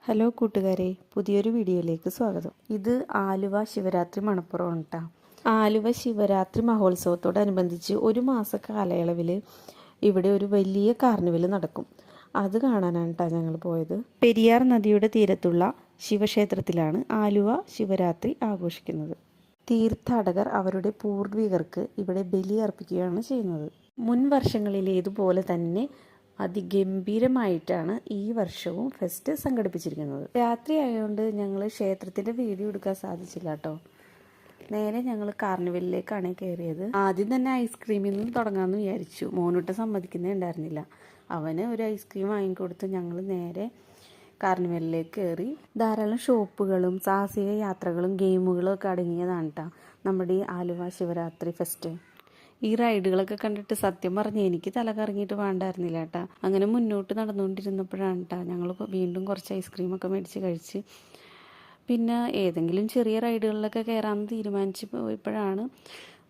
Hello കൂട്ടുകാരെ, പുതിയൊരു വീഡിയോയിലേക്ക് സ്വാഗതം. ഇത് ആലുവ ശിവരാത്രി മണപ്പുറമാണ് കേട്ടോ. ആലുവ ശിവരാത്രി മഹോത്സവത്തോടനുബന്ധിച്ച് ഒരു മാസ കാലയളവിൽ ഇവിടെ ഒരു വലിയ കാർണിവൽ നടക്കും. അത് കാണാനാണ് കേട്ടോ ഞങ്ങൾ പോയത്. പെരിയാർ നദിയുടെ തീരത്തുള്ള ശിവക്ഷേത്രത്തിലാണ് ആലുവ ശിവരാത്രി ആഘോഷിക്കുന്നത്. തീർത്ഥാടകർ അവരുടെ പൂർവികർക്ക് ഇവിടെ ബലി അർപ്പിക്കുകയാണ് ചെയ്യുന്നത്. മുൻ വർഷങ്ങളിലേതുപോലെ തന്നെ അതിഗംഭീരമായിട്ടാണ് ഈ വർഷവും ഫെസ്റ്റ് സംഘടിപ്പിച്ചിരിക്കുന്നത്. രാത്രി ആയതുകൊണ്ട് ഞങ്ങൾ ക്ഷേത്രത്തിൻ്റെ വീഡിയോ എടുക്കാൻ സാധിച്ചില്ല കേട്ടോ. നേരെ ഞങ്ങൾ കാർണിവലിലേക്കാണ് കയറിയത്. ആദ്യം തന്നെ ഐസ്ക്രീമിൽ നിന്ന് തുടങ്ങാമെന്ന് വിചാരിച്ചു. മോനൂട്ട സമ്മതിക്കുന്നേ ഉണ്ടായിരുന്നില്ല. അവന് ഒരു ഐസ്ക്രീം വാങ്ങിക്കൊടുത്ത് ഞങ്ങൾ നേരെ കാർണിവലിലേക്ക് കയറി. ധാരാളം ഷോപ്പുകളും സാഹസിക യാത്രകളും ഗെയിമുകളും ഒക്കെ അടങ്ങിയതാണ് കേട്ടോ നമ്മുടെ ഈ ആലുവ ശിവരാത്രി ഫെസ്റ്റ്. ഈ റൈഡുകളൊക്കെ കണ്ടിട്ട് സത്യം പറഞ്ഞ് എനിക്ക് തല കറങ്ങിയിട്ട് വേണ്ടായിരുന്നില്ല കേട്ടോ. അങ്ങനെ മുന്നോട്ട് നടന്നുകൊണ്ടിരുന്നപ്പോഴാണ് കേട്ടോ ഞങ്ങൾ വീണ്ടും കുറച്ച് ഐസ്ക്രീമൊക്കെ മേടിച്ച് കഴിച്ച് പിന്നെ ഏതെങ്കിലും ചെറിയ റൈഡുകളിലൊക്കെ കയറാമെന്ന് തീരുമാനിച്ച് പോയപ്പോഴാണ്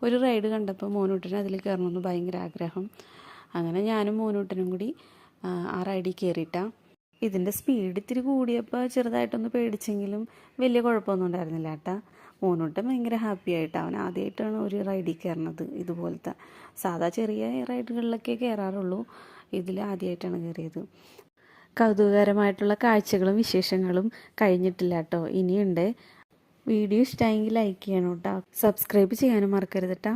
ഒരു റൈഡ് കണ്ടപ്പോൾ മോനൂട്ടന് അതിൽ കയറണമെന്ന് ഭയങ്കര ആഗ്രഹം. അങ്ങനെ ഞാനും മോനൂട്ടനും കൂടി ആ റൈഡിൽ കയറിയിട്ടാണ്. ഇതിൻ്റെ സ്പീഡ് ഇത്തിരി കൂടിയപ്പോൾ ചെറുതായിട്ടൊന്ന് പേടിച്ചെങ്കിലും വലിയ കുഴപ്പമൊന്നും ഉണ്ടായിരുന്നില്ല കേട്ടോ. മോനൂട്ടൻ ഭയങ്കര ഹാപ്പി ആയിട്ട് അവൻ ആദ്യമായിട്ടാണ് ഒരു റൈഡിൽ കയറുന്നത്. ഇതുപോലത്തെ സാധാ ചെറിയ റൈഡുകളിലൊക്കെ കയറാറുള്ളൂ, ഇതിൽ ആദ്യമായിട്ടാണ് കയറിയത്. കൗതുകകരമായിട്ടുള്ള കാഴ്ചകളും വിശേഷങ്ങളും കഴിഞ്ഞിട്ടില്ല കേട്ടോ, ഇനിയുണ്ട്. വീഡിയോ ഇഷ്ടമായെങ്കിൽ ലൈക്ക് ചെയ്യണം കേട്ടോ, സബ്സ്ക്രൈബ് ചെയ്യാനും മറക്കരുത് കേട്ടോ.